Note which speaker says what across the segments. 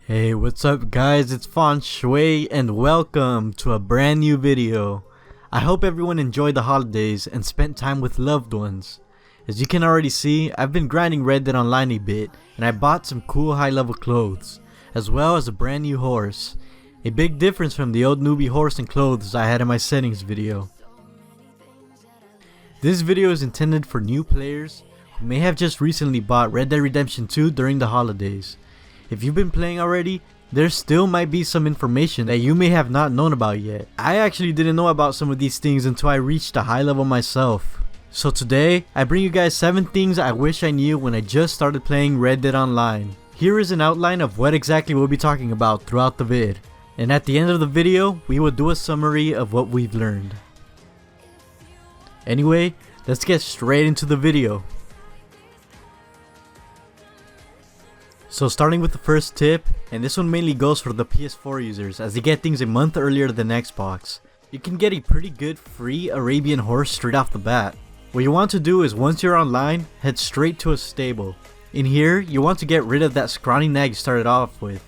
Speaker 1: Hey, what's up guys, it's Fon Shui and welcome to a brand new video. I hope everyone enjoyed the holidays and spent time with loved ones. As you can already see, I've been grinding Red Dead Online a bit and I bought some cool high level clothes, as well as a brand new horse. A big difference from the old newbie horse and clothes I had in my settings video. This video is intended for new players who may have just recently bought Red Dead Redemption 2 during the holidays. If you've been playing already, there still might be some information that you may have not known about yet. I actually didn't know about some of these things until I reached a high level myself. So today, I bring you guys 7 things I wish I knew when I just started playing Red Dead Online. Here is an outline of what exactly we'll be talking about throughout the vid. And at the end of the video, we will do a summary of what we've learned. Anyway, let's get straight into the video. So starting with the first tip, and this one mainly goes for the PS4 users as they get things a month earlier than Xbox. You can get a pretty good free Arabian horse straight off the bat. What you want to do is once you're online, head straight to a stable. In here, you want to get rid of that scrawny nag you started off with.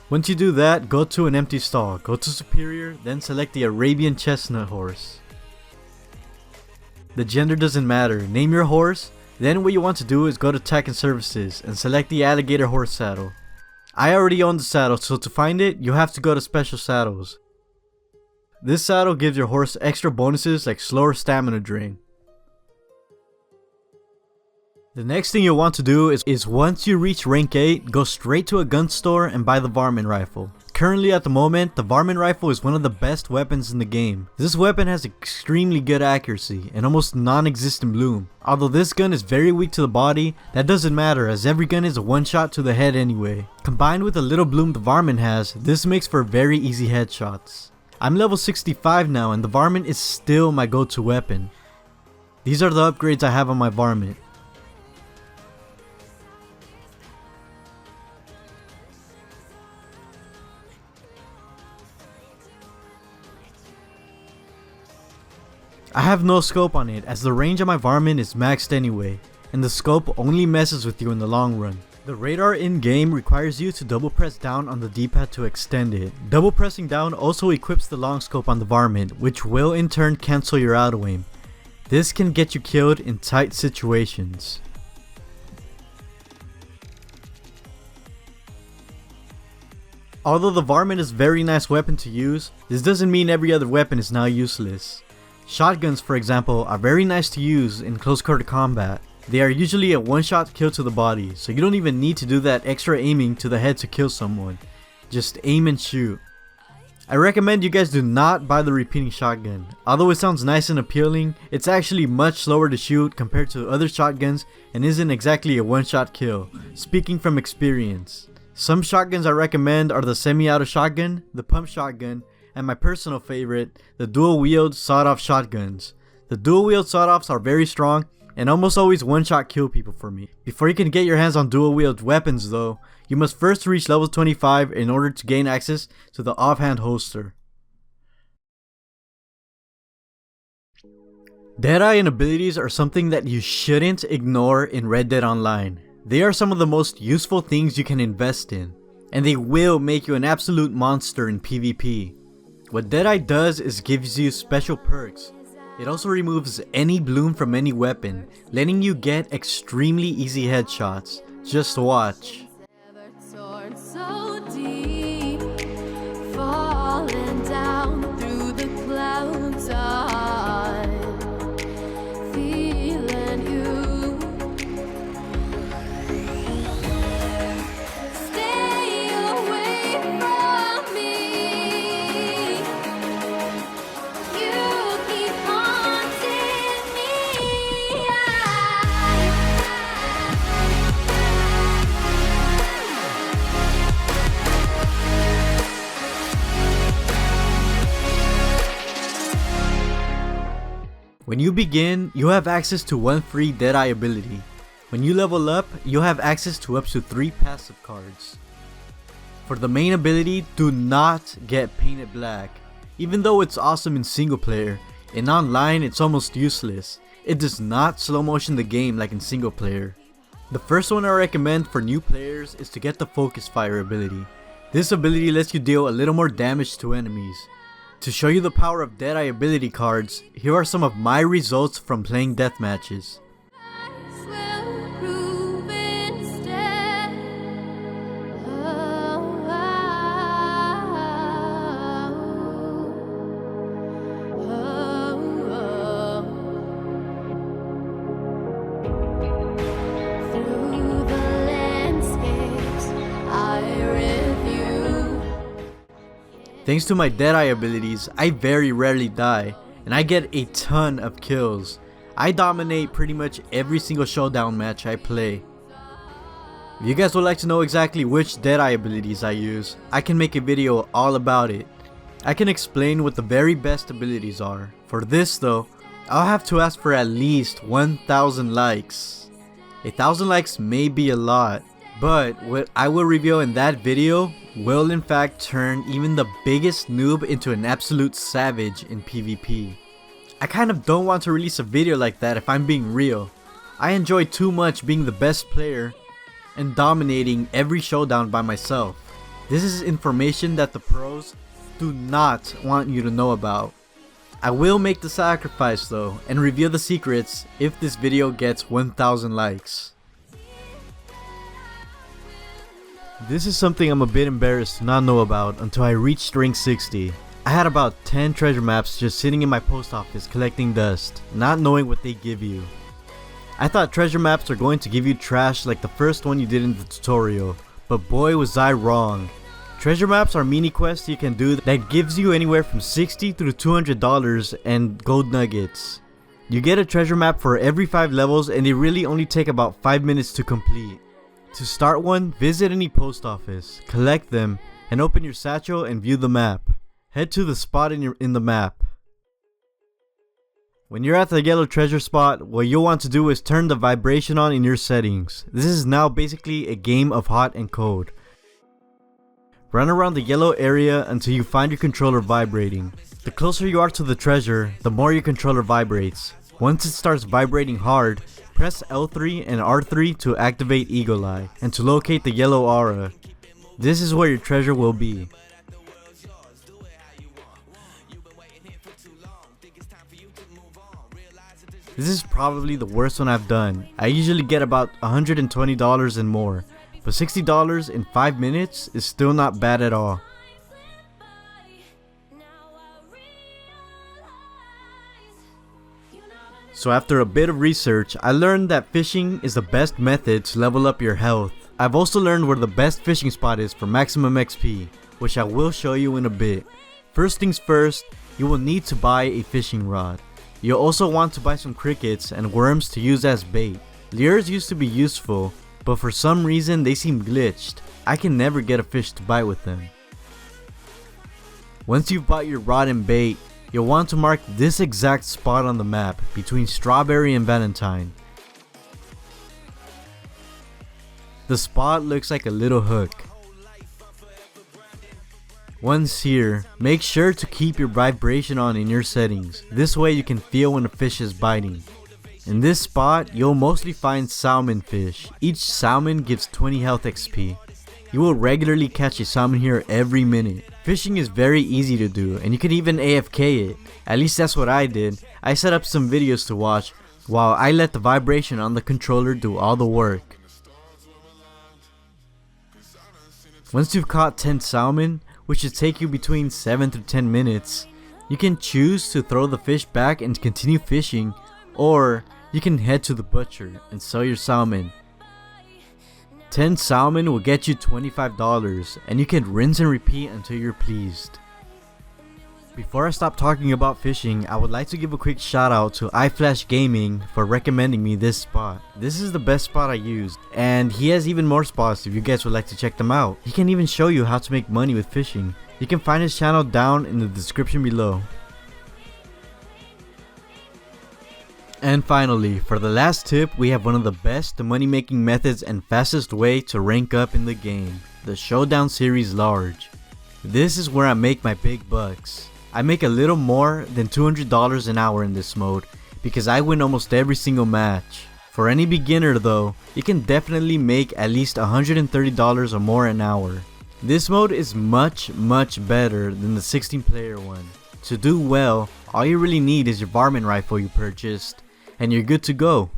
Speaker 1: Once you do that, go to an empty stall, go to Superior, then select the Arabian Chestnut horse. The gender doesn't matter, name your horse. Then what you want to do is go to Tech and Services and select the alligator horse saddle. I already own the saddle, so to find it, you have to go to Special Saddles. This saddle gives your horse extra bonuses like slower stamina drain. The next thing you'll want to do is once you reach rank 8, go straight to a gun store and buy the Varmint rifle. Currently at the moment, the Varmint rifle is one of the best weapons in the game. This weapon has extremely good accuracy and almost non-existent bloom. Although this gun is very weak to the body, that doesn't matter as every gun is a one shot to the head anyway. Combined with the little bloom the Varmint has, this makes for very easy headshots. I'm level 65 now and the Varmint is still my go-to weapon. These are the upgrades I have on my Varmint. I have no scope on it as the range on my Varmint is maxed anyway, and the scope only messes with you in the long run. The radar in game requires you to double press down on the D-pad to extend it. Double pressing down also equips the long scope on the Varmint, which will in turn cancel your auto aim. This can get you killed in tight situations. Although the Varmint is a very nice weapon to use, this doesn't mean every other weapon is now useless. Shotguns, for example, are very nice to use in close quarter combat. They are usually a one-shot kill to the body, so you don't even need to do that extra aiming to the head to kill someone. Just aim and shoot. I recommend you guys do not buy the repeating shotgun. Although it sounds nice and appealing, it's actually much slower to shoot compared to other shotguns and isn't exactly a one-shot kill, speaking from experience. Some shotguns I recommend are the semi-auto shotgun, the pump shotgun, and my personal favorite, the dual-wield sawed-off shotguns. The dual-wield sawed-offs are very strong and almost always one-shot kill people for me. Before you can get your hands on dual-wield weapons though, you must first reach level 25 in order to gain access to the offhand holster. Deadeye and abilities are something that you shouldn't ignore in Red Dead Online. They are some of the most useful things you can invest in, and they will make you an absolute monster in PvP. What Deadeye does is gives you special perks. It also removes any bloom from any weapon, letting you get extremely easy headshots. Just watch. When you begin, you have access to one free Deadeye ability. When you level up, you'll have access to up to 3 passive cards. For the main ability, do not get Painted Black. Even though it's awesome in single player, in online it's almost useless. It does not slow motion the game like in single player. The first one I recommend for new players is to get the Focus Fire ability. This ability lets you deal a little more damage to enemies. To show you the power of Deadeye ability cards, here are some of my results from playing death matches. Thanks to my Deadeye abilities, I very rarely die, and I get a ton of kills. I dominate pretty much every single Showdown match I play. If you guys would like to know exactly which Deadeye abilities I use, I can make a video all about it. I can explain what the very best abilities are. For this though, I'll have to ask for at least 1,000 likes. 1,000 likes may be a lot, but what I will reveal in that video will in fact turn even the biggest noob into an absolute savage in PvP. I kind of don't want to release a video like that if I'm being real. I enjoy too much being the best player and dominating every showdown by myself. This is information that the pros do not want you to know about. I will make the sacrifice though and reveal the secrets if this video gets 1,000 likes. This is something I'm a bit embarrassed to not know about until I reached rank 60. I had about 10 treasure maps just sitting in my post office collecting dust, not knowing what they give you. I thought treasure maps are going to give you trash like the first one you did in the tutorial, but boy was I wrong. Treasure maps are mini quests you can do that gives you anywhere from $60 through $200 and gold nuggets. You get a treasure map for every 5 levels and they really only take about 5 minutes to complete. To start one, visit any post office, collect them, and open your satchel and view the map. Head to the spot in the map. When you're at the yellow treasure spot, what you'll want to do is turn the vibration on in your settings. This is now basically a game of hot and cold. Run around the yellow area until you find your controller vibrating. The closer you are to the treasure, the more your controller vibrates. Once it starts vibrating hard, press L3 and R3 to activate Eagle Eye and to locate the yellow aura. This is where your treasure will be. This is probably the worst one I've done. I usually get about $120 and more, but $60 in 5 minutes is still not bad at all. So after a bit of research, I learned that fishing is the best method to level up your health. I've also learned where the best fishing spot is for maximum XP, which I will show you in a bit. First things first, you will need to buy a fishing rod. You'll also want to buy some crickets and worms to use as bait. Lures used to be useful, but for some reason they seem glitched. I can never get a fish to bite with them. Once you've bought your rod and bait, you'll want to mark this exact spot on the map between Strawberry and Valentine. The spot looks like a little hook. Once here, make sure to keep your vibration on in your settings. This way you can feel when a fish is biting. In this spot, you'll mostly find salmon fish. Each salmon gives 20 health XP. You will regularly catch a salmon here every minute. Fishing is very easy to do and you can even AFK it. At least that's what I did. I set up some videos to watch while I let the vibration on the controller do all the work. Once you've caught 10 salmon, which should take you between 7 to 10 minutes, you can choose to throw the fish back and continue fishing, or you can head to the butcher and sell your salmon. 10 salmon will get you $25 and you can rinse and repeat until you're pleased. Before I stop talking about fishing, I would like to give a quick shout out to iFlash Gaming for recommending me this spot. This is the best spot I used, and he has even more spots if you guys would like to check them out. He can even show you how to make money with fishing. You can find his channel down in the description below. And finally, for the last tip, we have one of the best money making methods and fastest way to rank up in the game, the Showdown series large. This is where I make my big bucks. I make a little more than $200 an hour in this mode because I win almost every single match. For any beginner though, you can definitely make at least $130 or more an hour. This mode is much better than the 16 player one. To do well, all you really need is your varmint rifle you purchased, and you're good to go.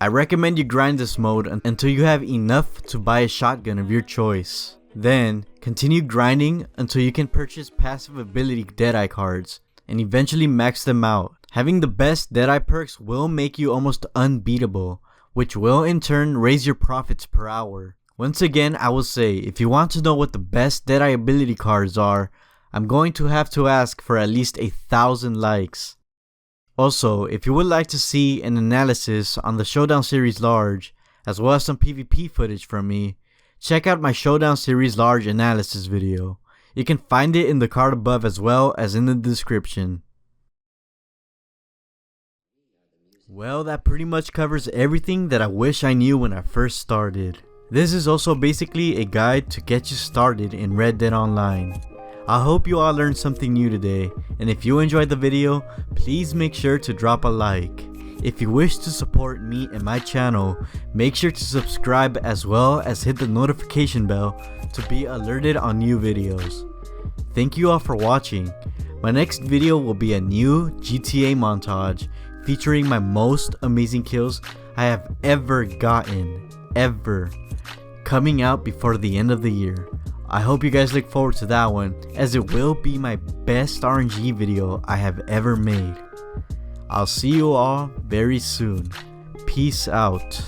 Speaker 1: I recommend you grind this mode until you have enough to buy a shotgun of your choice. Then, continue grinding until you can purchase passive ability Deadeye cards, and eventually max them out. Having the best Deadeye perks will make you almost unbeatable, which will in turn raise your profits per hour. Once again, I will say, if you want to know what the best Deadeye ability cards are, I'm going to have to ask for at least 1,000 likes. Also, if you would like to see an analysis on the Showdown series large, as well as some PvP footage from me, check out my Showdown series large analysis video. You can find it in the card above as well as in the description. Well, that pretty much covers everything that I wish I knew when I first started. This is also basically a guide to get you started in Red Dead Online. I hope you all learned something new today, and if you enjoyed the video, please make sure to drop a like. If you wish to support me and my channel, make sure to subscribe as well as hit the notification bell to be alerted on new videos. Thank you all for watching. My next video will be a new GTA montage featuring my most amazing kills I have ever gotten, coming out before the end of the year. I hope you guys look forward to that one, as it will be my best RNG video I have ever made. I'll see you all very soon. Peace out.